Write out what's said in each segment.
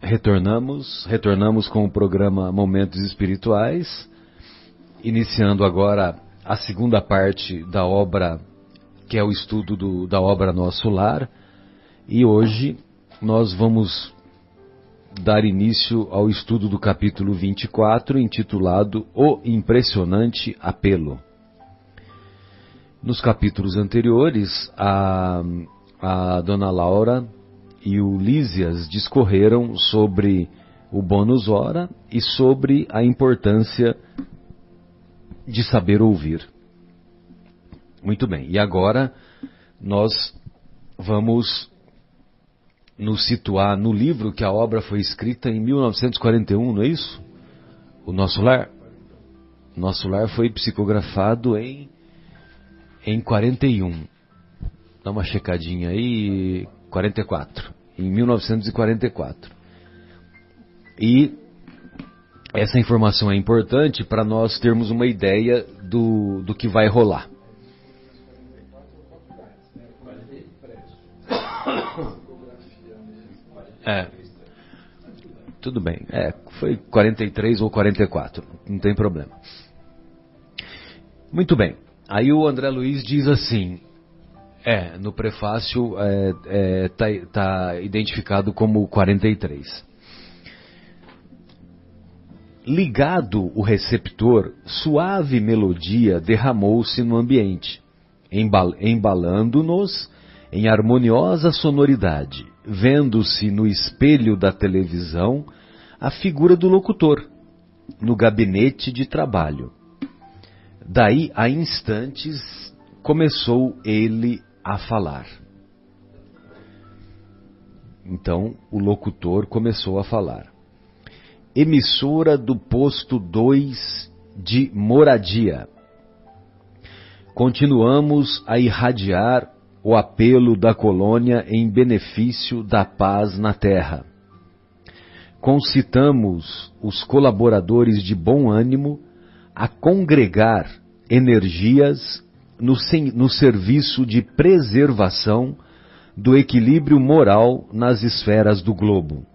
Retornamos com o programa Momentos Espirituais, iniciando agora a segunda parte da obra, que é o estudo da obra Nosso Lar, e hoje nós vamos dar início ao estudo do capítulo 24, intitulado O Impressionante Apelo. Nos capítulos anteriores, a Dona Laura e o Lísias discorreram sobre o bônus hora e sobre a importância de saber ouvir. Muito bem, e agora nós vamos nos situar no livro que a obra foi escrita em 1941, não é isso? O Nosso Lar? Nosso Lar foi psicografado em 41. Dá uma checadinha aí, 44. Em 1944. E essa informação é importante para nós termos uma ideia do que vai rolar. Tudo bem. Foi 43 ou 44. Não tem problema. Muito bem. Aí o André Luiz diz assim, no prefácio tá identificado como 43. Ligado o receptor, suave melodia derramou-se no ambiente, embalando-nos em harmoniosa sonoridade, vendo-se no espelho da televisão a figura do locutor, no gabinete de trabalho. Daí a instantes começou ele a falar. Então o locutor começou a falar. Emissora do posto 2 de Moradia. Continuamos a irradiar o apelo da colônia em benefício da paz na terra. Concitamos os colaboradores de bom ânimo a congregar energias no serviço de preservação do equilíbrio moral nas esferas do globo.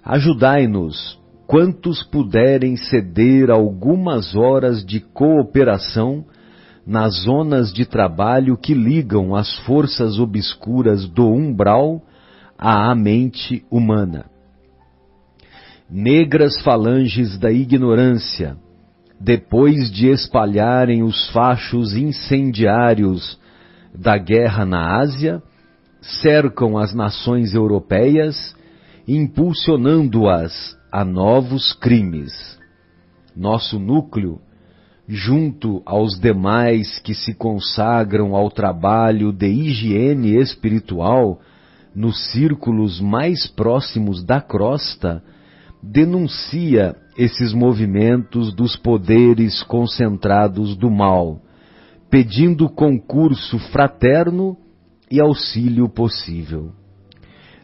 Ajudai-nos, quantos puderem ceder algumas horas de cooperação nas zonas de trabalho que ligam as forças obscuras do umbral à mente humana. Negras falanges da ignorância, depois de espalharem os fachos incendiários da guerra na Ásia, cercam as nações europeias, impulsionando-as a novos crimes. Nosso núcleo, junto aos demais que se consagram ao trabalho de higiene espiritual nos círculos mais próximos da crosta, denuncia esses movimentos dos poderes concentrados do mal, pedindo concurso fraterno e auxílio possível.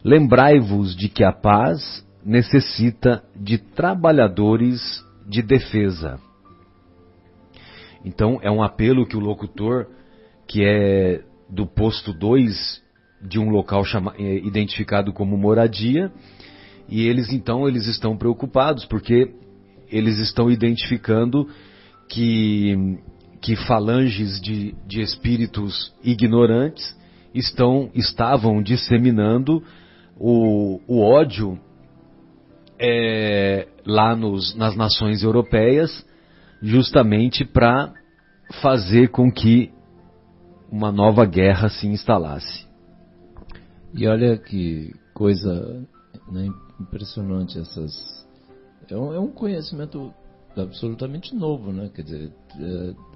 Lembrai-vos de que a paz necessita de trabalhadores de defesa. Então é um apelo que o locutor, que é do posto 2 de um local identificado como Moradia, e eles estão preocupados porque eles estão identificando que falanges de espíritos ignorantes estavam disseminando o ódio lá nas nações europeias, justamente para fazer com que uma nova guerra se instalasse. E olha que coisa, né, impressionante essas. É um conhecimento absolutamente novo, né? Quer dizer,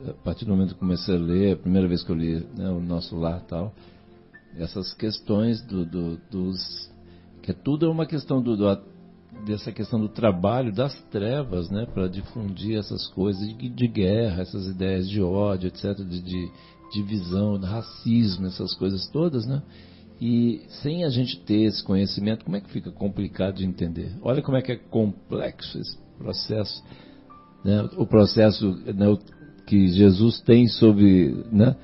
a partir do momento que comecei a ler, a primeira vez que eu li, né, o Nosso Lar e tal, essas questões dos que tudo é uma questão dessa questão do trabalho das trevas, né, para difundir essas coisas de guerra, essas ideias de ódio, etc, de divisão, de racismo, essas coisas todas, né? E sem a gente ter esse conhecimento, como é que fica complicado de entender? Olha como é que é complexo esse processo, né? O processo, né, que Jesus tem sobre, né,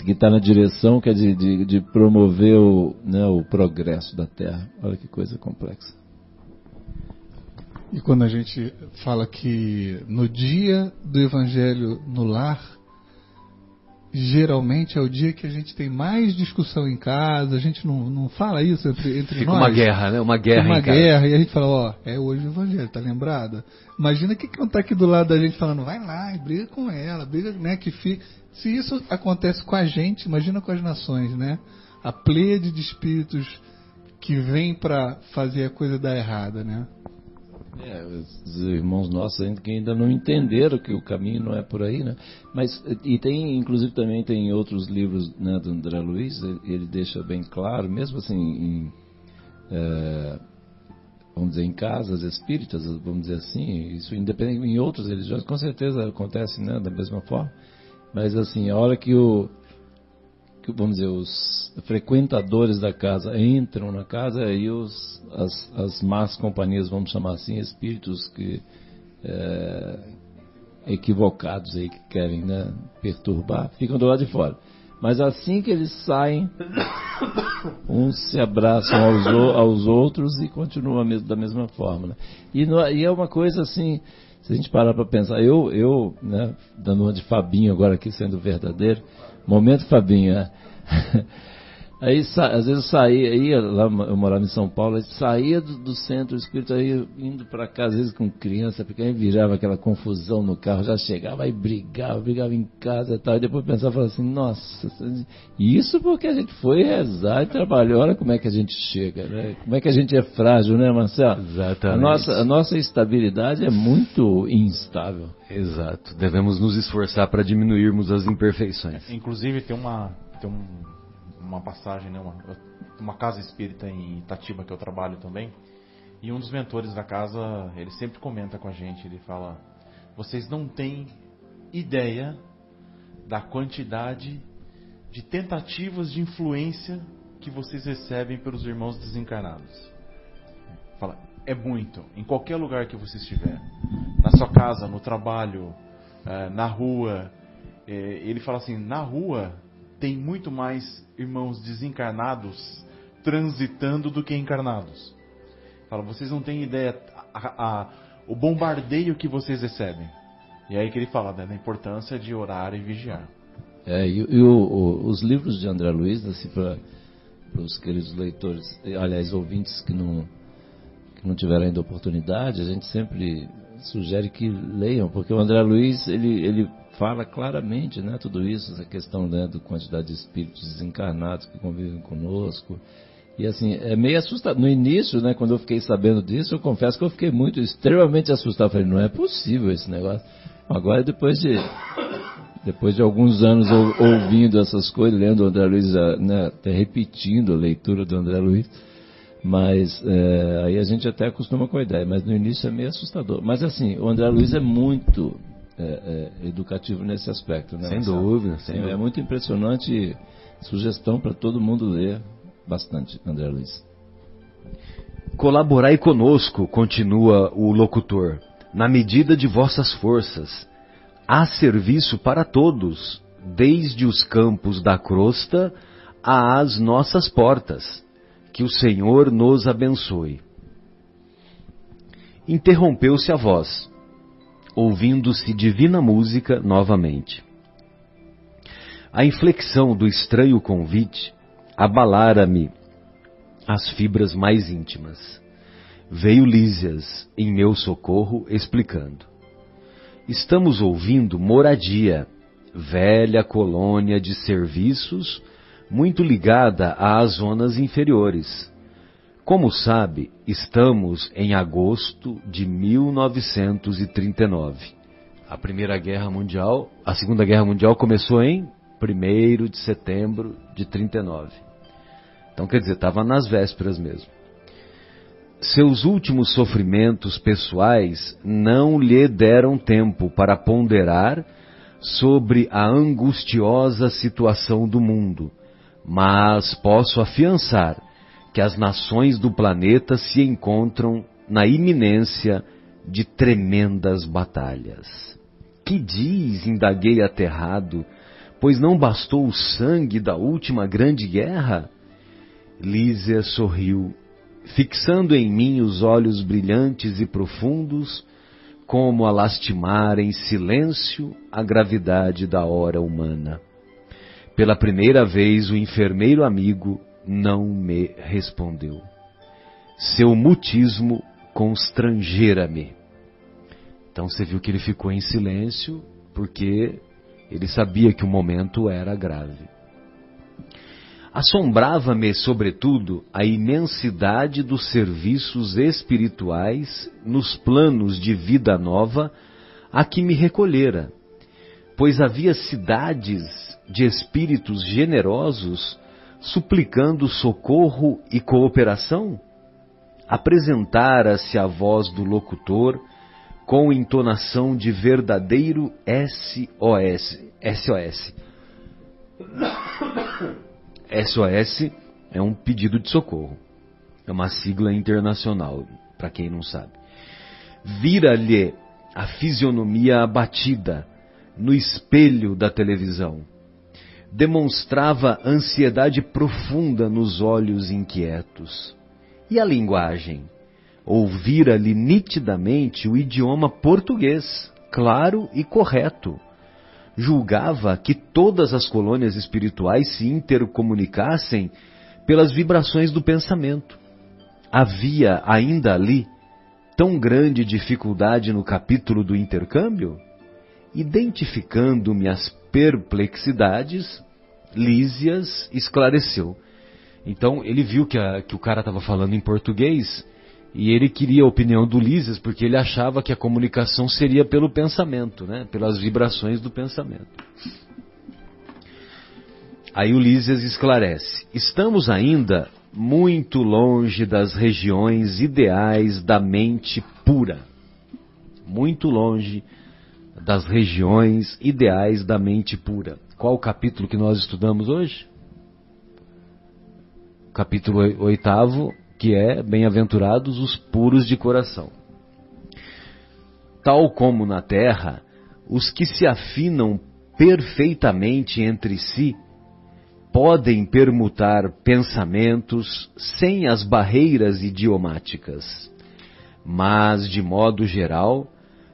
que está na direção, que é de promover o progresso da Terra. Olha que coisa complexa. E quando a gente fala que no dia do Evangelho no lar, geralmente é o dia que a gente tem mais discussão em casa, a gente não fala isso entre Fica nós. uma guerra, né? Uma guerra Uma em casa. guerra, e a gente fala, ó, é hoje o Evangelho, tá lembrado? Imagina que não tá aqui do lado da gente falando, vai lá e briga com ela, briga, né, que fica... Se isso acontece com a gente, imagina com as nações, né? A pleiade de espíritos que vem para fazer a coisa dar errada, né? Os irmãos nossos ainda não entenderam que o caminho não é por aí, né? Mas, e tem, inclusive também tem outros livros, né, do André Luiz, ele deixa bem claro, mesmo assim, vamos dizer, em casas espíritas, vamos dizer assim, isso independente, em outras religiões, com certeza acontece, né, da mesma forma, mas assim, a hora que vamos dizer, os frequentadores da casa entram na casa, aí as más companhias, vamos chamar assim, espíritos que equivocados aí, que querem, né, perturbar, ficam do lado de fora. Mas assim que eles saem, uns se abraçam aos outros e continuam da mesma forma, né? E é uma coisa assim, se a gente parar para pensar, eu, né, dando uma de Fabinho agora aqui, sendo verdadeiro, momento Fabinho, né? Aí às vezes eu saía, lá eu morava em São Paulo, aí saía do centro espírita, aí indo para casa, às vezes com criança, porque aí virava aquela confusão no carro, já chegava e brigava em casa e tal, e depois pensava, falava assim, nossa, isso porque a gente foi rezar e trabalhou, olha como é que a gente chega, né? Como é que a gente é frágil, né, Marcelo? Exatamente. A nossa estabilidade é muito instável. Exato, devemos nos esforçar para diminuirmos as imperfeições. Inclusive tem uma passagem, né, uma casa espírita em Itatiba que eu trabalho também, e um dos mentores da casa, ele sempre comenta com a gente, ele fala, vocês não têm ideia da quantidade de tentativas de influência que vocês recebem pelos irmãos desencarnados. Fala, é muito, em qualquer lugar que você estiver, na sua casa, no trabalho, na rua, ele fala assim, na rua tem muito mais irmãos desencarnados transitando do que encarnados. Fala, vocês não têm ideia o bombardeio que vocês recebem. E aí que ele fala, né, da importância de orar e vigiar. Os livros de André Luiz, assim, para os queridos leitores, aliás, ouvintes que não tiveram ainda oportunidade, a gente sempre sugere que leiam, porque o André Luiz, ele fala claramente, né, tudo isso, essa questão, né, da quantidade de espíritos desencarnados que convivem conosco. E assim, é meio assustador. No início, né, quando eu fiquei sabendo disso, eu confesso que eu fiquei extremamente assustado. Eu falei, não é possível esse negócio. Agora, depois de alguns anos ouvindo essas coisas, lendo o André Luiz, né, até repetindo a leitura do André Luiz, mas aí a gente até acostuma com a ideia, mas no início é meio assustador. Mas assim, o André Luiz é muito educativo nesse aspecto, né? Sem dúvida. É muito impressionante, sugestão para todo mundo ler bastante, André Luiz. Colaborai conosco, continua o locutor, na medida de vossas forças. Há serviço para todos, desde os campos da crosta às nossas portas. Que o Senhor nos abençoe. Interrompeu-se a voz, ouvindo-se divina música novamente. A inflexão do estranho convite abalara-me as fibras mais íntimas. Veio Lísias em meu socorro explicando. Estamos ouvindo Moradia, velha colônia de serviços, muito ligada às zonas inferiores. Como sabe, estamos em agosto de 1939. A Segunda Guerra Mundial começou em 1º de setembro de 39. Então, quer dizer, estava nas vésperas mesmo. Seus últimos sofrimentos pessoais não lhe deram tempo para ponderar sobre a angustiosa situação do mundo, mas posso afiançar que as nações do planeta se encontram na iminência de tremendas batalhas. Que diz, indaguei aterrado, pois não bastou o sangue da última grande guerra? Lísia sorriu fixando em mim os olhos brilhantes e profundos, como a lastimar em silêncio a gravidade da hora humana. Pela primeira vez o enfermeiro amigo não me respondeu. Seu mutismo constrangera-me. Então você viu que ele ficou em silêncio porque ele sabia que o momento era grave. Assombrava-me, sobretudo, a imensidade dos serviços espirituais nos planos de vida nova a que me recolhera, pois havia cidades de espíritos generosos suplicando socorro e cooperação. Apresentara-se a voz do locutor com entonação de verdadeiro SOS. SOS é um pedido de socorro. É uma sigla internacional, para quem não sabe. Vira-lhe a fisionomia abatida no espelho da televisão. Demonstrava ansiedade profunda nos olhos inquietos. E a linguagem? Ouvira-lhe nitidamente o idioma português, claro e correto. Julgava que todas as colônias espirituais se intercomunicassem pelas vibrações do pensamento. Havia ainda ali tão grande dificuldade no capítulo do intercâmbio? Identificando-me as perplexidades, Lísias esclareceu. Então ele viu que o cara estava falando em português e ele queria a opinião do Lísias porque ele achava que a comunicação seria pelo pensamento, né? Pelas vibrações do pensamento. Aí o Lísias esclarece. Estamos ainda muito longe das regiões ideais da mente pura. Muito longe das regiões ideais da mente pura. Qual o capítulo que nós estudamos hoje? Capítulo 8º, que é Bem-aventurados os puros de coração. Tal como na terra, os que se afinam perfeitamente entre si podem permutar pensamentos sem as barreiras idiomáticas. Mas, de modo geral,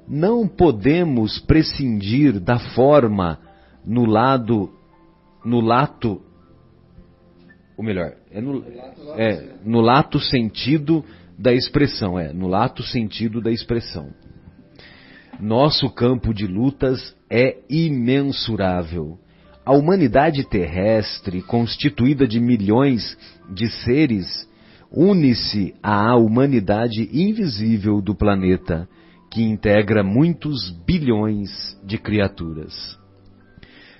não podemos prescindir da forma no lato sentido da expressão, no lato sentido da expressão. Nosso campo de lutas é imensurável. A humanidade terrestre, constituída de milhões de seres, une-se à humanidade invisível do planeta, que integra muitos bilhões de criaturas.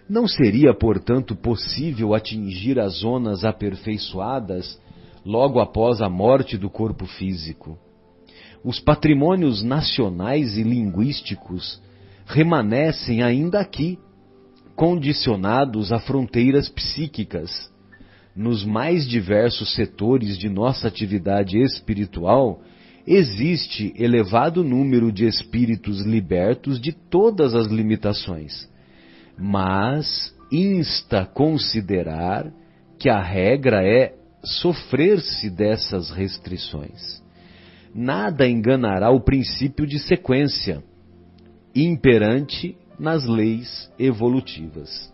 Não seria, portanto, possível atingir as zonas aperfeiçoadas logo após a morte do corpo físico. Os patrimônios nacionais e linguísticos remanescem ainda aqui, condicionados a fronteiras psíquicas. Nos mais diversos setores de nossa atividade espiritual, existe elevado número de espíritos libertos de todas as limitações, mas insta considerar que a regra é sofrer-se dessas restrições. Nada enganará o princípio de sequência, imperante nas leis evolutivas.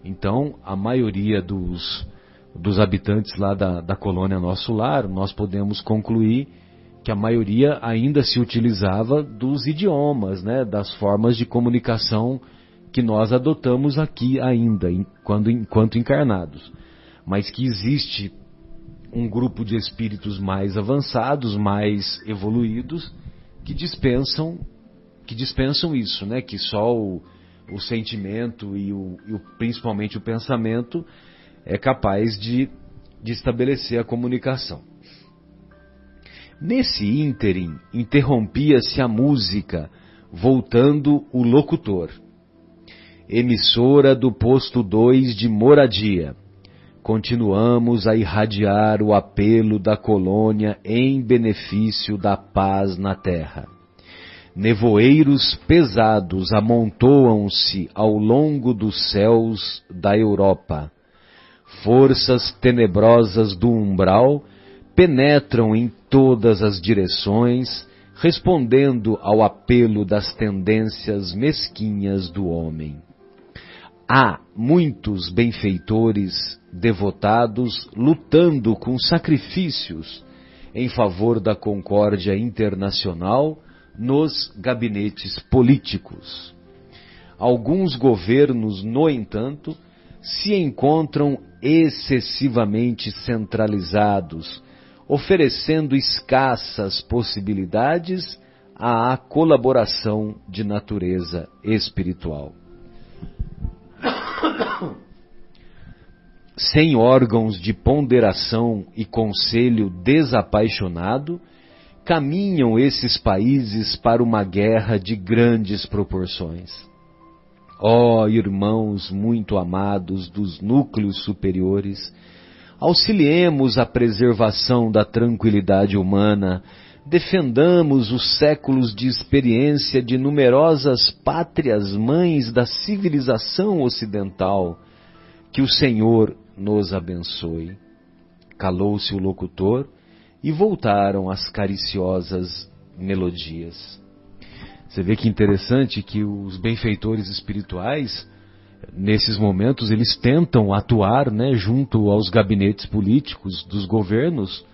Então, a maioria dos habitantes lá da colônia Nosso Lar, nós podemos concluir que a maioria ainda se utilizava dos idiomas, né, das formas de comunicação que nós adotamos aqui ainda, enquanto encarnados. Mas que existe um grupo de espíritos mais avançados, mais evoluídos, que dispensam isso, né? Que só o sentimento e principalmente o pensamento é capaz de estabelecer a comunicação. Nesse ínterim, interrompia-se a música, voltando o locutor. Emissora do posto 2 de Moradia. Continuamos a irradiar o apelo da colônia em benefício da paz na terra. Nevoeiros pesados amontoam-se ao longo dos céus da Europa. Forças tenebrosas do umbral penetram em todas as direções, respondendo ao apelo das tendências mesquinhas do homem. Há muitos benfeitores devotados lutando com sacrifícios em favor da concórdia internacional nos gabinetes políticos. Alguns governos, no entanto, se encontram excessivamente centralizados, oferecendo escassas possibilidades à colaboração de natureza espiritual. Sem órgãos de ponderação e conselho desapaixonado, caminham esses países para uma guerra de grandes proporções. Ó irmãos muito amados dos núcleos superiores, auxiliemos a preservação da tranquilidade humana, defendamos os séculos de experiência de numerosas pátrias mães da civilização ocidental. Que o Senhor nos abençoe. Calou-se o locutor e voltaram as cariciosas melodias. Você vê que interessante que os benfeitores espirituais, nesses momentos, eles tentam atuar, né, junto aos gabinetes políticos dos governos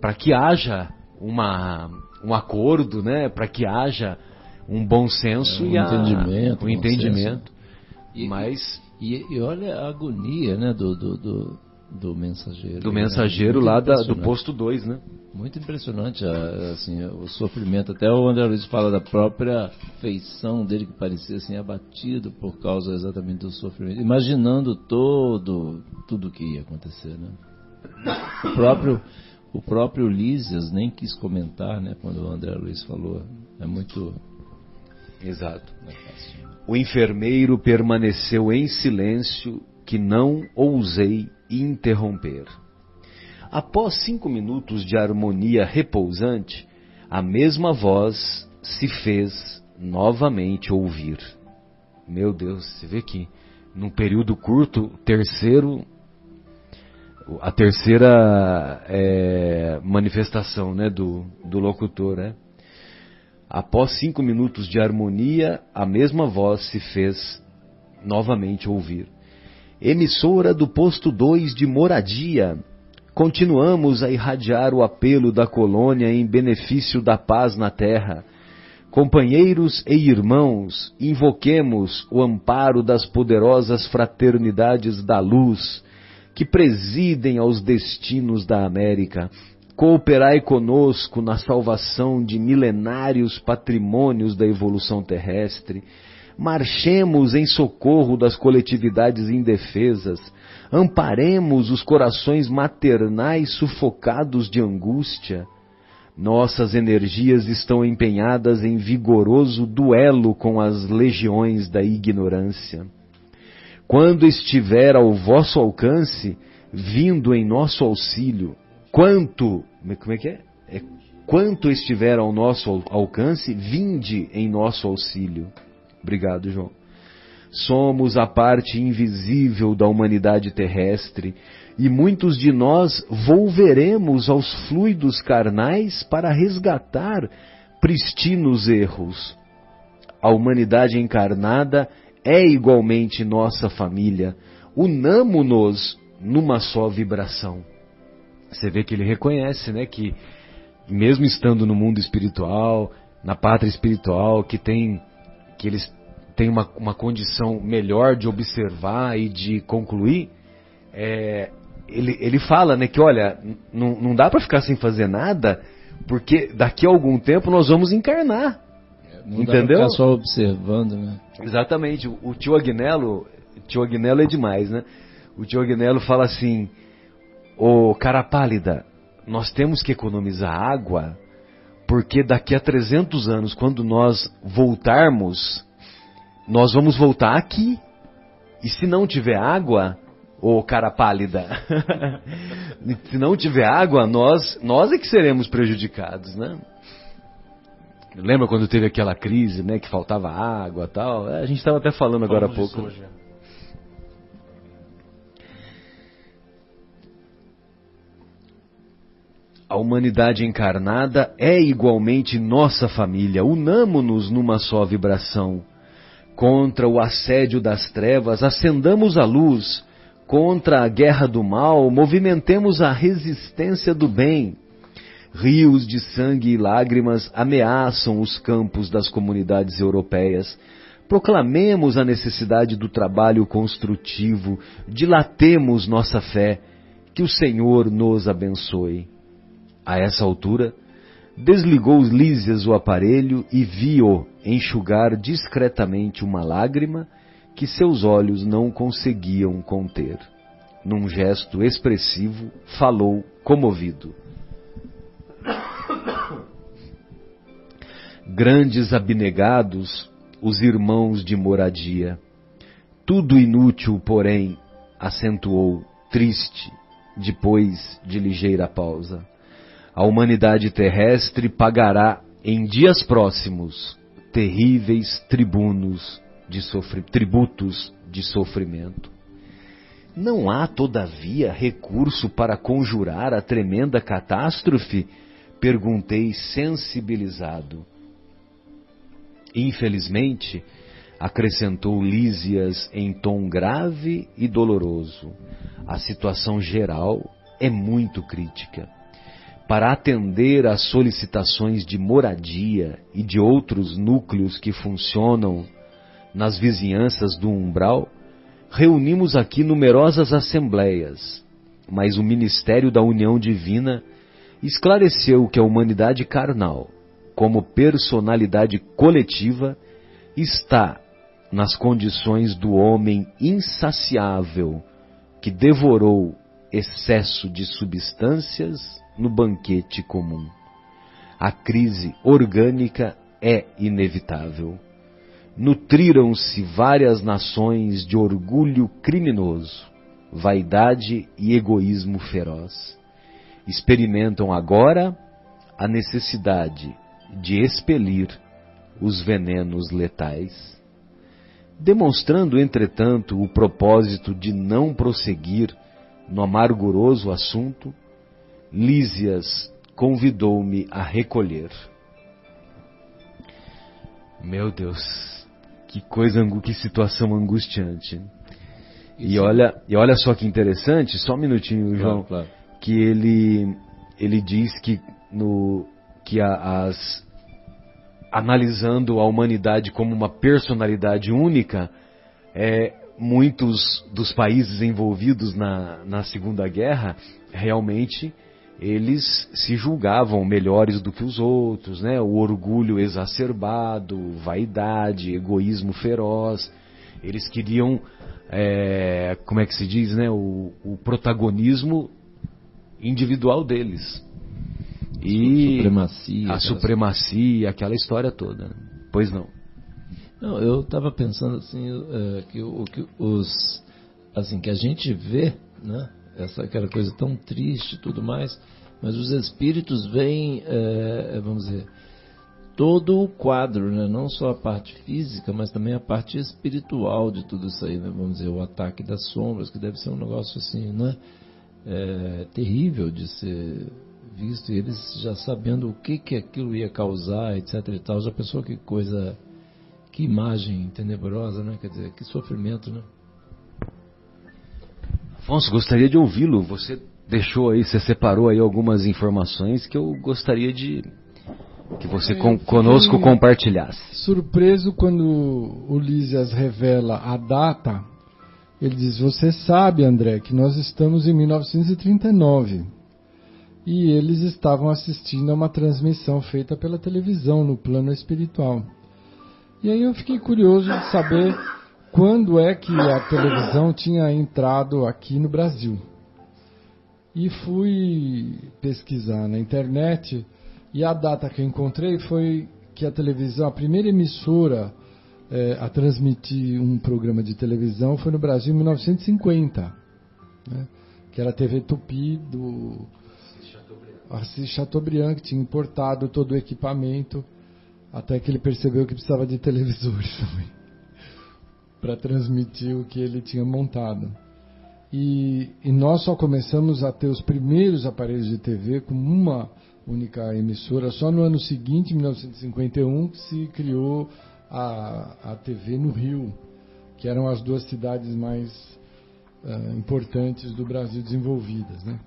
para que haja um acordo, né, para que haja um bom senso e entendimento, um entendimento. E olha a agonia, né, do mensageiro. Do mensageiro, né? Lá do posto 2, né? Muito impressionante assim, o sofrimento. Até o André Luiz fala da própria feição dele, que parecia assim, abatido por causa exatamente do sofrimento, imaginando tudo o que ia acontecer, né? O próprio Lísias nem quis comentar, né, quando o André Luiz falou. É muito... Exato. O enfermeiro permaneceu em silêncio, que não ousei interromper. Após 5 minutos de harmonia repousante, a mesma voz se fez novamente ouvir. Meu Deus, você vê que num período curto, a terceira manifestação, né, do locutor, né? Após 5 minutos de harmonia, a mesma voz se fez novamente ouvir. Emissora do posto 2 de Moradia, continuamos a irradiar o apelo da colônia em benefício da paz na terra. Companheiros e irmãos, invoquemos o amparo das poderosas fraternidades da luz, que presidem aos destinos da América. Cooperai conosco na salvação de milenários patrimônios da evolução terrestre. Marchemos em socorro das coletividades indefesas. Amparemos os corações maternais sufocados de angústia. Nossas energias estão empenhadas em vigoroso duelo com as legiões da ignorância. Quando estiver ao vosso alcance, vindo em nosso auxílio, quanto estiver ao nosso alcance, vinde em nosso auxílio. Obrigado, João. Somos a parte invisível da humanidade terrestre e muitos de nós volveremos aos fluidos carnais para resgatar pristinos erros. A humanidade encarnada é igualmente nossa família. Unamo-nos numa só vibração. Você vê que ele reconhece, né, que mesmo estando no mundo espiritual, na pátria espiritual, que eles têm uma condição melhor de observar e de concluir, ele fala, né, que olha, não dá para ficar sem fazer nada, porque daqui a algum tempo nós vamos encarnar. Não entendeu? Dá pra ficar só observando, né? Exatamente. O tio Agnello é demais, né? O tio Agnello fala assim: ô cara pálida, nós temos que economizar água, porque daqui a 300 anos, quando nós voltarmos, nós vamos voltar aqui. E se não tiver água, ô cara pálida, se não tiver água, nós é que seremos prejudicados, né? Lembra quando teve aquela crise, né, que faltava água e tal? A gente estava até falando agora há pouco. Hoje. A humanidade encarnada é igualmente nossa família. Unamo-nos numa só vibração. Contra o assédio das trevas, acendamos a luz. Contra a guerra do mal, movimentemos a resistência do bem. Rios de sangue e lágrimas ameaçam os campos das comunidades europeias. Proclamemos a necessidade do trabalho construtivo. Dilatemos nossa fé. Que o Senhor nos abençoe. A essa altura, desligou Lísias o aparelho e viu enxugar discretamente uma lágrima que seus olhos não conseguiam conter. Num gesto expressivo, falou comovido. Grandes abnegados, os irmãos de moradia. Tudo inútil, porém, acentuou, triste, depois de ligeira pausa. A humanidade terrestre pagará em dias próximos terríveis tributos de sofrimento. Não há, todavia, recurso para conjurar a tremenda catástrofe? Perguntei sensibilizado. Infelizmente, acrescentou Lísias em tom grave e doloroso, a situação geral é muito crítica. Para atender às solicitações de moradia e de outros núcleos que funcionam nas vizinhanças do umbral, reunimos aqui numerosas assembleias, mas o Ministério da União Divina esclareceu que a humanidade carnal, como personalidade coletiva, está nas condições do homem insaciável que devorou excesso de substâncias no banquete comum. A crise orgânica é inevitável. Nutriram-se várias nações de orgulho criminoso, vaidade e egoísmo feroz. Experimentam agora a necessidade de expelir os venenos letais. Demonstrando, entretanto, o propósito de não prosseguir no amarguroso assunto, Lísias convidou-me a recolher. Meu Deus, que situação angustiante. E olha só que interessante, só um minutinho, João, claro. Que ele diz que analisando a humanidade como uma personalidade única, muitos dos países envolvidos na Segunda Guerra, realmente, eles se julgavam melhores do que os outros, né? O orgulho exacerbado, vaidade, egoísmo feroz. Eles queriam, como é que se diz, né? O protagonismo individual deles. E a supremacia, aquela história toda. Pois não. Não, eu estava pensando assim, que a gente vê, né? Aquela coisa tão triste e tudo mais, mas os espíritos veem, vamos dizer, todo o quadro, né? Não só a parte física, mas também a parte espiritual de tudo isso aí, né? Vamos dizer, o ataque das sombras, que deve ser um negócio assim, né? Terrível de ser visto, e eles já sabendo o que aquilo ia causar, etc e tal, já pensou que coisa, que imagem tenebrosa, né? Quer dizer, que sofrimento, né? Afonso, gostaria de ouvi-lo. Você separou aí algumas informações que eu gostaria de que você conosco compartilhasse. Surpreso quando o Lísias revela a data, ele diz: você sabe, André, que nós estamos em 1939 e eles estavam assistindo a uma transmissão feita pela televisão no plano espiritual. E aí eu fiquei curioso de saber quando é que a televisão tinha entrado aqui no Brasil. E fui pesquisar na internet, e a data que eu encontrei foi que a televisão, a primeira emissora a transmitir um programa de televisão foi no Brasil em 1950, né? Que era a TV Tupi do Assis Chateaubriand, que tinha importado todo o equipamento, até que ele percebeu que precisava de televisores também para transmitir o que ele tinha montado. E nós só começamos a ter os primeiros aparelhos de TV com uma única emissora só no ano seguinte, em 1951, que se criou a TV no Rio, que eram as duas cidades mais importantes do Brasil desenvolvidas, né?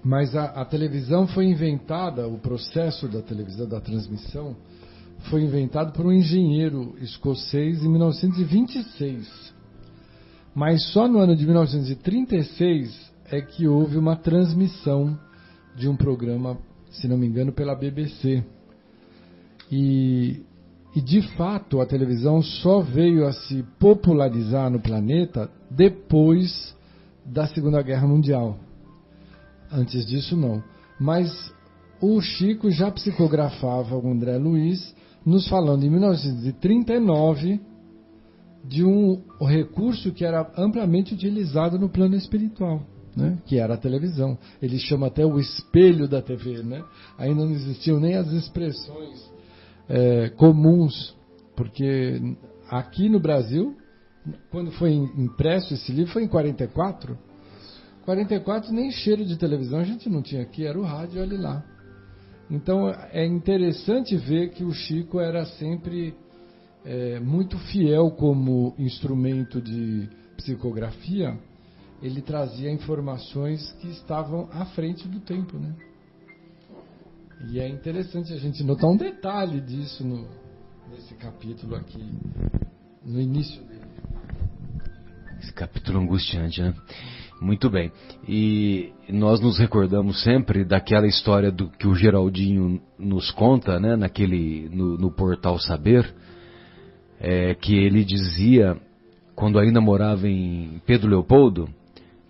Mas a televisão foi inventada, o processo da televisão, da transmissão, foi inventado por um engenheiro escocês em 1926. Mas só no ano de 1936 é que houve uma transmissão de um programa, se não me engano, pela BBC. E de fato a televisão só veio a se popularizar no planeta depois da Segunda Guerra Mundial. Antes disso não. Mas o Chico já psicografava o André Luiz, nos falando em 1939 de um recurso que era amplamente utilizado no plano espiritual, né? Que era a televisão. Ele chama até o espelho da TV, né? Ainda não existiam nem as expressões comuns, porque aqui no Brasil, quando foi impresso esse livro, foi em 44. 44 nem cheiro de televisão a gente não tinha aqui, era o rádio, olha lá. Então é interessante ver que o Chico era sempre muito fiel como instrumento de psicografia. Ele trazia informações que estavam à frente do tempo, né? E é interessante a gente notar um detalhe disso nesse capítulo aqui, no início dele. Esse capítulo angustiante, né? Muito bem. E nós nos recordamos sempre daquela história do que o Geraldinho nos conta, né? No Portal Saber, que ele dizia, quando ainda morava em Pedro Leopoldo,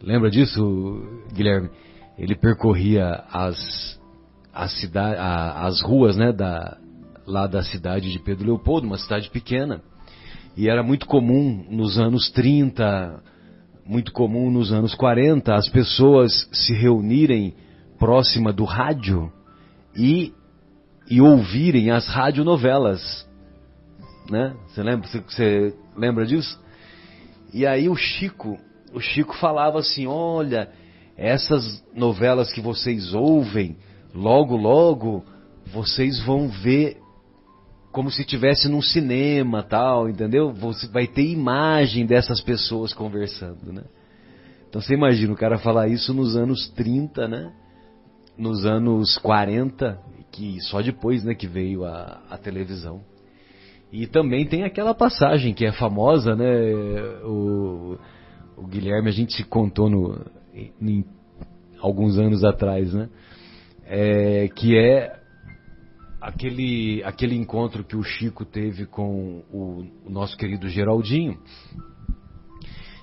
lembra disso, Guilherme? Ele percorria as ruas, né, lá da cidade de Pedro Leopoldo, uma cidade pequena, e era muito comum nos anos 30, muito comum nos anos 40, as pessoas se reunirem próxima do rádio e ouvirem as radionovelas, né? Você lembra disso? E aí o Chico falava assim: olha, essas novelas que vocês ouvem, logo, logo, vocês vão ver como se estivesse num cinema, tal, entendeu? Você vai ter imagem dessas pessoas conversando, né? Então você imagina o cara falar isso nos anos 30, né? Nos anos 40, que só depois, né, que veio a televisão. E também tem aquela passagem que é famosa, né? O Guilherme, a gente se contou alguns anos atrás, né? Que é aquele encontro que o Chico teve com o nosso querido Geraldinho.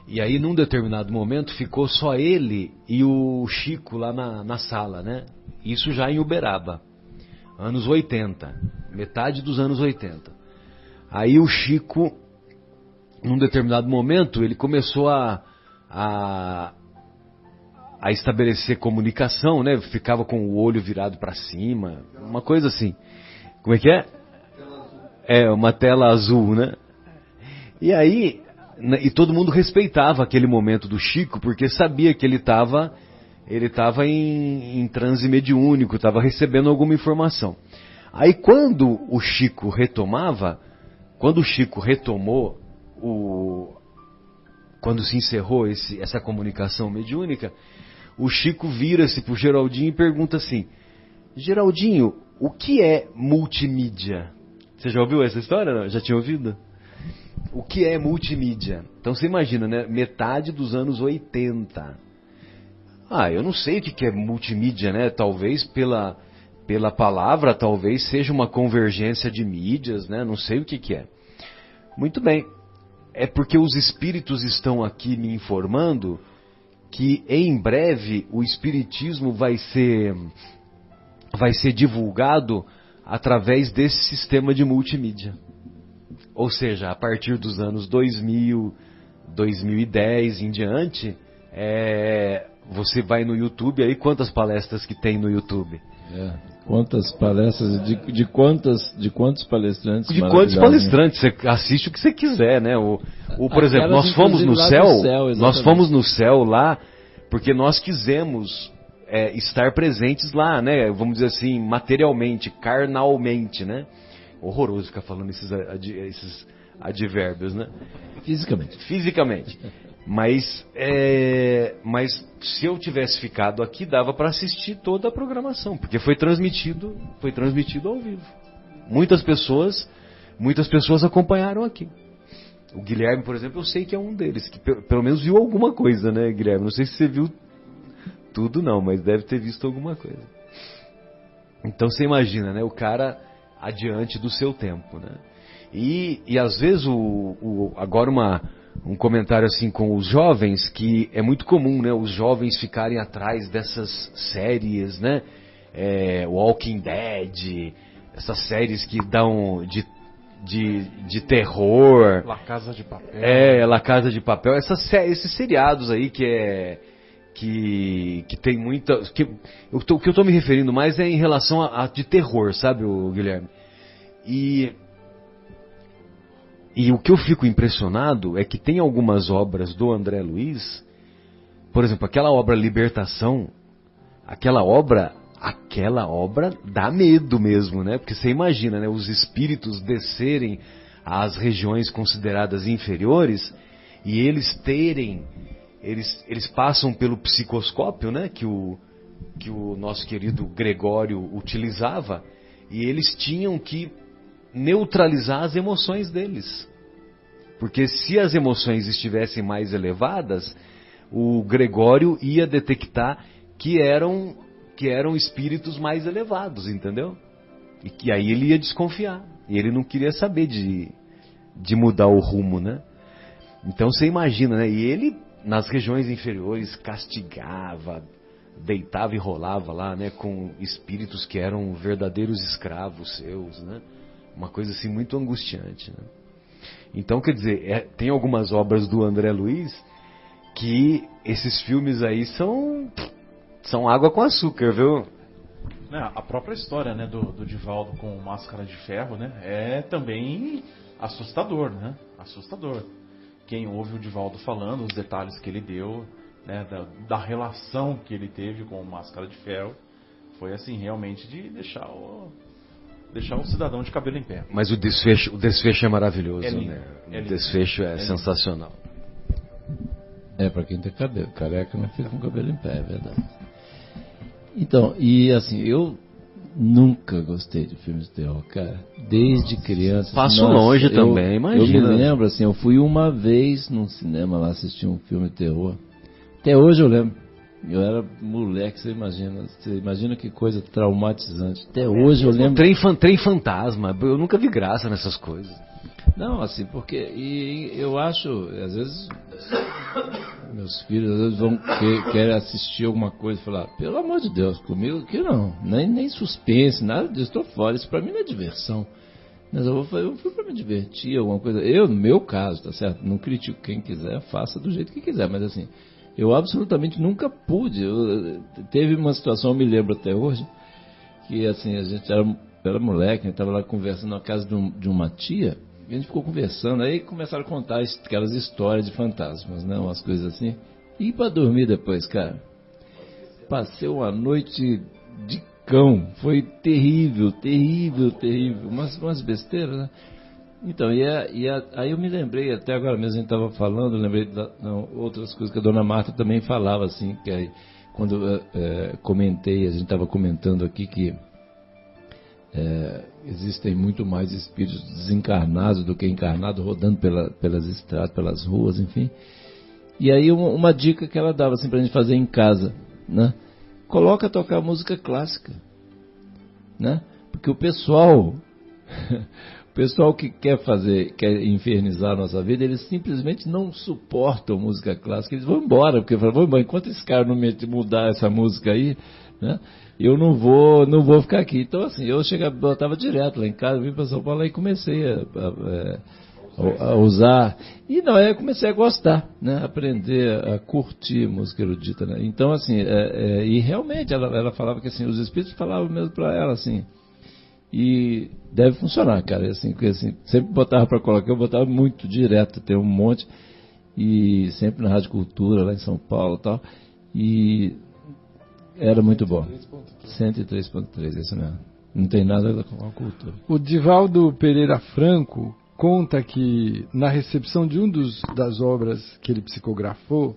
E aí, num determinado momento, ficou só ele e o Chico lá na sala, né? Isso já em Uberaba, anos 80, metade dos anos 80. Aí o Chico, num determinado momento, ele começou a estabelecer comunicação, né? Ficava com o olho virado para cima, uma coisa assim. Como é que é? Uma tela azul, né? E aí, e todo mundo respeitava aquele momento do Chico, porque sabia que ele estava em transe mediúnico, estava recebendo alguma informação. Aí quando o Chico retomou quando se encerrou essa comunicação mediúnica, o Chico vira-se para o Geraldinho e pergunta assim: Geraldinho, o que é multimídia? Você já ouviu essa história? Não? Já tinha ouvido? O que é multimídia? Então você imagina, né? Metade dos anos 80. Eu não sei o que é multimídia, né? Talvez pela palavra, talvez seja uma convergência de mídias, né? Não sei o que é. Muito bem. É porque os espíritos estão aqui me informando que em breve o espiritismo vai ser divulgado através desse sistema de multimídia. Ou seja, a partir dos anos 2000, 2010 em diante, você vai no YouTube, aí quantas palestras que tem no YouTube? Quantas palestras, de quantos palestrantes? De quantos palestrantes? Você assiste o que você quiser, né? Por exemplo, nós fomos no céu, nós fomos no céu lá, porque nós quisemos estar presentes lá, né? Vamos dizer assim, materialmente, carnalmente, né? Horroroso ficar falando esses advérbios, né? Fisicamente. Mas se eu tivesse ficado aqui, dava para assistir toda a programação, porque foi transmitido ao vivo. Muitas pessoas acompanharam aqui. O Guilherme, por exemplo, eu sei que é um deles, que pelo menos viu alguma coisa, né, Guilherme? Não sei se você viu tudo não, mas deve ter visto alguma coisa. Então você imagina, né, o cara adiante do seu tempo, né? E às vezes agora um comentário assim com os jovens, que é muito comum, né, os jovens ficarem atrás dessas séries, né, Walking Dead, essas séries que dão de terror, La Casa de Papel, La Casa de Papel, esses seriados aí que tem muita, o que eu tô me referindo mais é em relação a de terror, sabe, o Guilherme? E o que eu fico impressionado é que tem algumas obras do André Luiz, por exemplo, aquela obra Libertação, aquela obra dá medo mesmo, né? Porque você imagina, né, os espíritos descerem às regiões consideradas inferiores e eles passam pelo psicoscópio, né, que o nosso querido Gregório utilizava, e eles tinham que neutralizar as emoções deles. Porque se as emoções estivessem mais elevadas, o Gregório ia detectar que eram espíritos mais elevados, entendeu? E que aí ele ia desconfiar. E ele não queria saber de mudar o rumo, né? Então você imagina, né? E ele, nas regiões inferiores, castigava, deitava e rolava lá, né? Com espíritos que eram verdadeiros escravos seus, né? Uma coisa assim muito angustiante, né? Então, quer dizer, tem algumas obras do André Luiz que esses filmes aí são água com açúcar, viu? A própria história, né, do Divaldo com Máscara de Ferro, né, é também assustador, né? Assustador. Quem ouve o Divaldo falando, os detalhes que ele deu, né, da relação que ele teve com Máscara de Ferro, foi assim, realmente de deixar o cidadão de cabelo em pé. Mas o desfecho é maravilhoso, né? O desfecho é sensacional. Pra quem tem cabelo. Careca não fica com o cabelo em pé, é verdade. Então, e assim, eu nunca gostei de filmes de terror, cara. Desde criança. Passo longe também, imagina. Eu me lembro, assim, eu fui uma vez num cinema lá assistir um filme de terror. Até hoje eu lembro. Eu era moleque, você imagina que coisa traumatizante. Até hoje eu lembro. Trem fantasma, eu nunca vi graça nessas coisas. Não, assim, porque eu acho, às vezes meus filhos às vezes querem assistir alguma coisa e falar, pelo amor de Deus, comigo que não, nem suspense, nada disso, estou fora, isso pra mim não é diversão. Mas eu fui pra me divertir, alguma coisa. No meu caso, tá certo? Não critico quem quiser, faça do jeito que quiser, mas assim, eu absolutamente nunca pude. Teve uma situação, eu me lembro até hoje, que assim, a gente era moleque, a gente estava lá conversando na casa de uma tia, e a gente ficou conversando, aí começaram a contar aquelas histórias de fantasmas, né, umas coisas assim. E para dormir depois, cara, passei uma noite de cão, foi terrível, umas besteiras, né? Então, aí eu me lembrei, até agora mesmo a gente estava falando, lembrei de outras coisas que a dona Marta também falava, assim, que aí, quando comentei, a gente estava comentando aqui que existem muito mais espíritos desencarnados do que encarnados, rodando pelas estradas, pelas ruas, enfim. E aí uma dica que ela dava, assim, pra gente fazer em casa, né? Coloca a tocar música clássica, né? Porque o pessoal que quer infernizar a nossa vida, eles simplesmente não suportam música clássica, eles vão embora, porque falam, enquanto esse cara não mudar essa música aí, né, eu não vou ficar aqui. Então assim, eu botava direto lá em casa, vim para São Paulo e comecei a a usar. E não, eu comecei a gostar, né? Aprender a curtir música erudita, né? Então, assim, e realmente ela falava que assim, os espíritos falavam mesmo para ela, assim, e deve funcionar, cara, assim, porque assim, sempre botava para colocar, eu botava muito direto, tem um monte, e sempre na Rádio Cultura, lá em São Paulo e tal, e era muito bom. 103.3, isso mesmo. Não tem nada a ver com a cultura. O Divaldo Pereira Franco conta que na recepção de das obras que ele psicografou,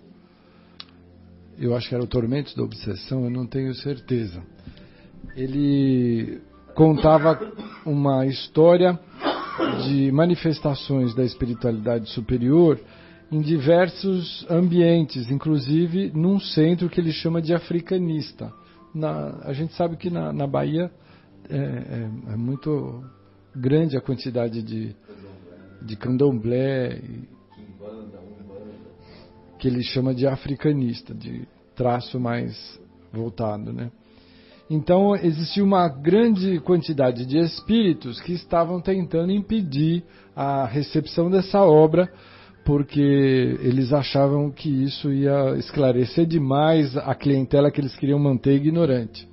eu acho que era o Tormentos da Obsessão, eu não tenho certeza, ele contava uma história de manifestações da espiritualidade superior em diversos ambientes, inclusive num centro que ele chama de africanista. A gente sabe que na Bahia é muito grande a quantidade de candomblé, que ele chama de africanista, de traço mais voltado, né? Então existia uma grande quantidade de espíritos que estavam tentando impedir a recepção dessa obra, porque eles achavam que isso ia esclarecer demais a clientela que eles queriam manter ignorante.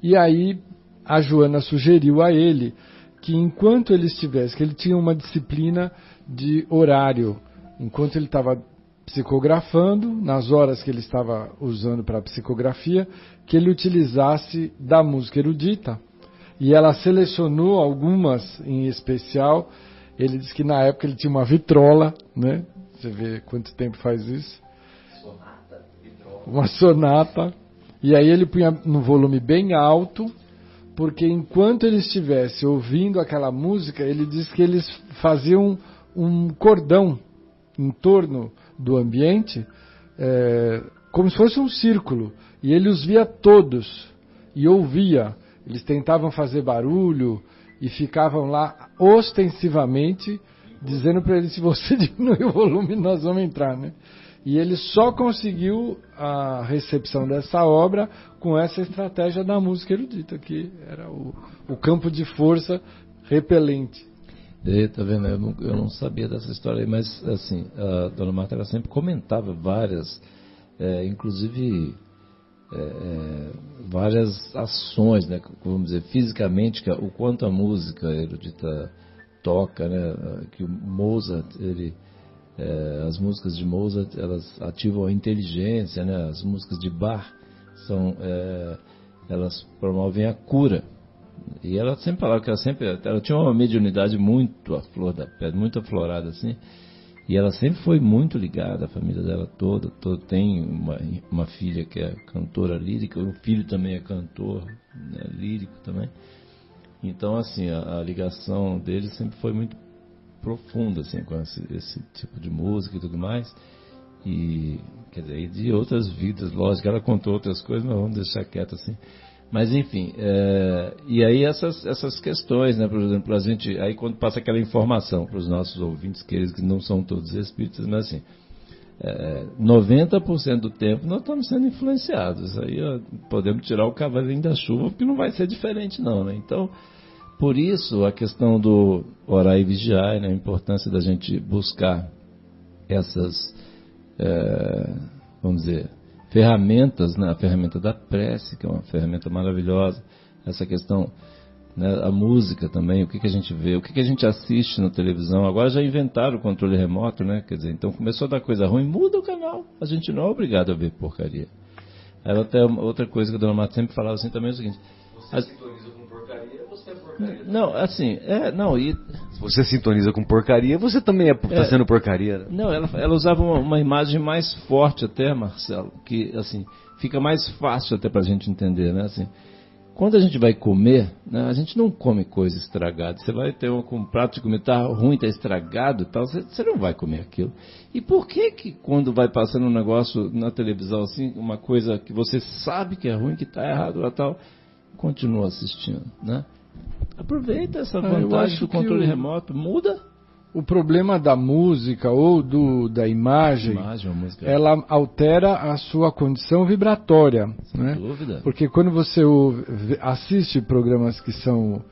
E aí a Joana sugeriu a ele que enquanto ele estivesse, que ele tinha uma disciplina de horário, enquanto ele estava psicografando, nas horas que ele estava usando para a psicografia, que ele utilizasse da música erudita. E ela selecionou algumas em especial. Ele disse que na época ele tinha uma vitrola, né? Você vê quanto tempo faz isso? Sonata, vitrola. Uma sonata. E aí ele punha no volume bem alto, porque enquanto ele estivesse ouvindo aquela música, ele disse que eles faziam um cordão em torno do ambiente, como se fosse um círculo, e ele os via todos, e ouvia. Eles tentavam fazer barulho, e ficavam lá ostensivamente, dizendo para ele, se você diminuir o volume, nós vamos entrar, né? E ele só conseguiu a recepção dessa obra com essa estratégia da música erudita, que era o campo de força repelente. Tá vendo? Eu não sabia dessa história aí, mas assim, a dona Marta ela sempre comentava várias, inclusive várias ações, né, vamos dizer, fisicamente, o quanto a música erudita toca, né, que o Mozart, as músicas de Mozart, elas ativam a inteligência, né, as músicas de Bach elas promovem a cura. E ela sempre falava que ela tinha uma mediunidade muito à flor da pele, muito aflorada assim, e ela sempre foi muito ligada, a família dela toda tem uma filha que é cantora lírica, o filho também é cantor, né, lírico também. Então assim, a ligação deles sempre foi muito profunda assim, com esse tipo de música e tudo mais. E quer dizer, e de outras vidas, lógico, ela contou outras coisas, mas vamos deixar quieto assim. Mas enfim, e aí essas questões, né, por exemplo, a gente, aí quando passa aquela informação para os nossos ouvintes, que eles que não são todos espíritas, mas assim, 90% do tempo nós estamos sendo influenciados, aí podemos tirar o cavalinho da chuva, porque não vai ser diferente não, né? Então, por isso a questão do orar e vigiar, né, a importância da gente buscar essas, vamos dizer, ferramentas, né? A ferramenta da prece, que é uma ferramenta maravilhosa, essa questão, né? A música também, o que a gente vê, o que a gente assiste na televisão. Agora já inventaram o controle remoto, né? Quer dizer, então começou a dar coisa ruim, muda o canal, a gente não é obrigado a ver porcaria. Aí até outra coisa que a dona Marta sempre falava assim também é o seguinte: você sintoniza com porcaria, você é porcaria. Não, assim, se você sintoniza com porcaria, você também está sendo porcaria. Né? Não, ela usava uma imagem mais forte até, Marcelo, que assim, fica mais fácil até pra gente entender, né? Assim, quando a gente vai comer, né, a gente não come coisa estragada. Você vai ter um prato de comida, tá ruim, tá estragado e tal, você não vai comer aquilo. E por que quando vai passando um negócio na televisão, assim, uma coisa que você sabe que é ruim, que tá errado lá tal, continua assistindo, né? Aproveita essa vantagem do controle remoto, muda. O problema da música ou da imagem, ela altera a sua condição vibratória. Sem né? dúvida. Porque quando você assiste programas que são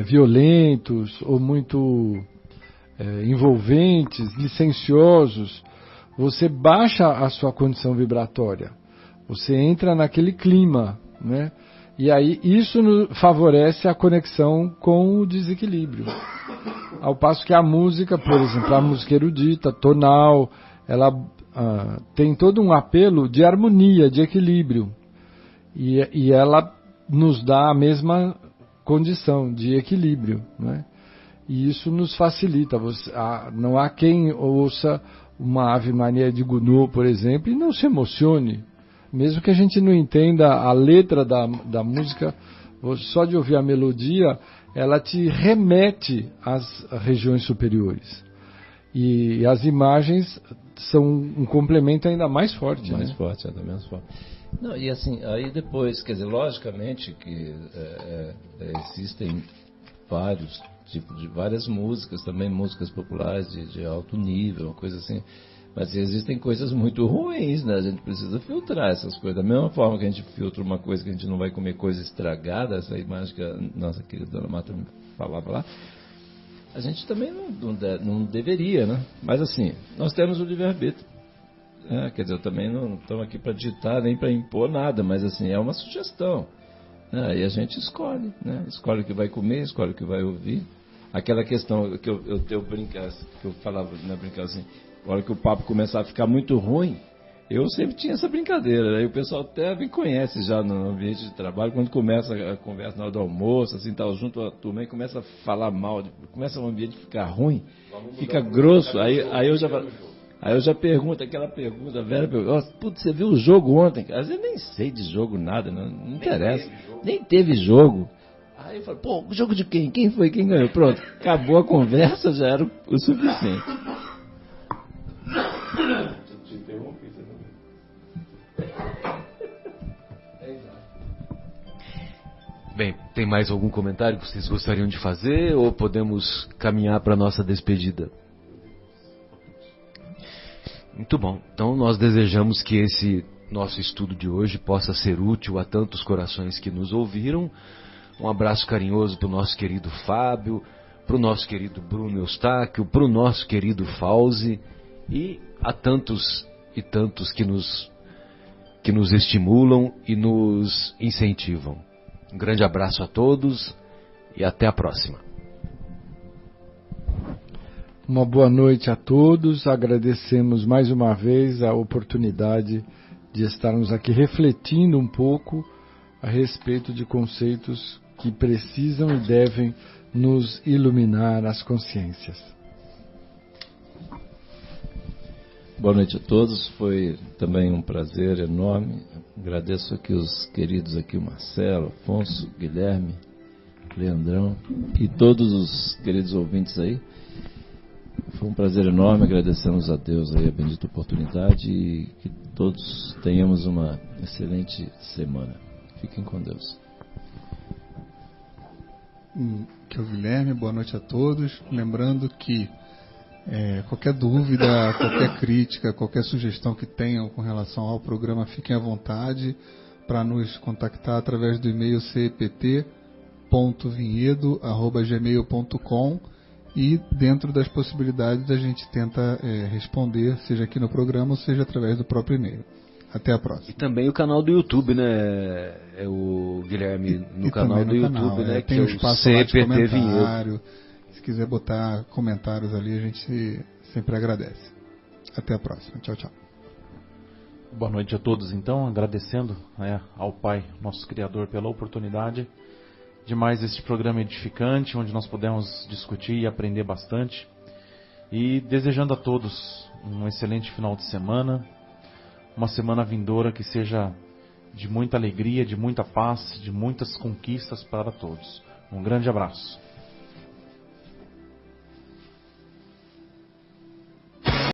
violentos ou muito envolventes, licenciosos, você baixa a sua condição vibratória. Você entra naquele clima, né? E aí isso favorece a conexão com o desequilíbrio. Ao passo que a música, por exemplo, a música erudita, tonal, ela tem todo um apelo de harmonia, de equilíbrio. E ela nos dá a mesma condição de equilíbrio, né? E isso nos facilita. Não há quem ouça uma Ave Maria de Gounod, por exemplo, e não se emocione. Mesmo que a gente não entenda a letra da música, só de ouvir a melodia, ela te remete às regiões superiores. E as imagens são um complemento ainda mais forte. Mais né? forte, ainda menos forte. Não, e assim, aí depois, quer dizer, logicamente que existem vários tipos de várias músicas, também músicas populares de alto nível, coisa assim. Mas existem coisas muito ruins, né? A gente precisa filtrar essas coisas. Da mesma forma que a gente filtra uma coisa que a gente não vai comer coisa estragada, essa imagem que a nossa querida Dona Marta me falava lá, a gente também não deveria, né? Mas assim, nós temos o livre-arbítrio. Quer dizer, eu também não estamos aqui para ditar nem para impor nada, mas assim, é uma sugestão. E a gente escolhe, né? Escolhe o que vai comer, escolhe o que vai ouvir. Aquela questão que eu brincasse, que eu falava, né, brincar assim, na hora que o papo começar a ficar muito ruim, eu sempre tinha essa brincadeira. Aí o pessoal até me conhece já no ambiente de trabalho, quando começa a conversa na hora do almoço, assim, tal, junto à turma, e começa a falar mal, começa o ambiente a ficar ruim, fica grosso, aí eu já pergunto, aquela pergunta, velho, putz, você viu o jogo ontem? Às vezes eu nem sei de jogo nada, não interessa, nem teve jogo. Aí eu falo, pô, jogo de quem? Quem foi? Quem ganhou? Pronto, acabou a conversa, já era o suficiente. Te interrompi, você não... Bem, tem mais algum comentário que vocês gostariam de fazer ou podemos caminhar para a nossa despedida? Muito bom. Então nós desejamos que esse nosso estudo de hoje possa ser útil a tantos corações que nos ouviram. Um abraço carinhoso para o nosso querido Fábio, para o nosso querido Bruno Eustáquio, para o nosso querido Fauzi e a tantos e tantos que nos estimulam e nos incentivam. Um grande abraço a todos e até a próxima. Uma boa noite a todos. Agradecemos mais uma vez a oportunidade de estarmos aqui refletindo um pouco a respeito de conceitos que precisam e devem nos iluminar as consciências. Boa noite a todos, foi também um prazer enorme. Agradeço aqui os queridos aqui, o Marcelo, Afonso, Guilherme, Leandrão e todos os queridos ouvintes aí. Foi um prazer enorme, agradecemos a Deus aí a bendita oportunidade e que todos tenhamos uma excelente semana. Fiquem com Deus. Que é o Guilherme, boa noite a todos. Lembrando que qualquer dúvida, qualquer crítica, qualquer sugestão que tenham com relação ao programa, fiquem à vontade para nos contactar através do e-mail cept.vinhedo@gmail.com e dentro das possibilidades a gente tenta responder, seja aqui no programa ou seja através do próprio e-mail. Até a próxima. E também o canal do YouTube, né? É o Guilherme no canal do YouTube, né? Tem que um é o espaço lá de CPT Vinhedo. comentário. Se quiser botar comentários ali, a gente sempre agradece. Até a próxima. Tchau, tchau. Boa noite a todos, então, agradecendo ao Pai, nosso Criador, pela oportunidade de mais este programa edificante, onde nós pudemos discutir e aprender bastante. E desejando a todos um excelente final de semana, uma semana vindoura que seja de muita alegria, de muita paz, de muitas conquistas para todos. Um grande abraço.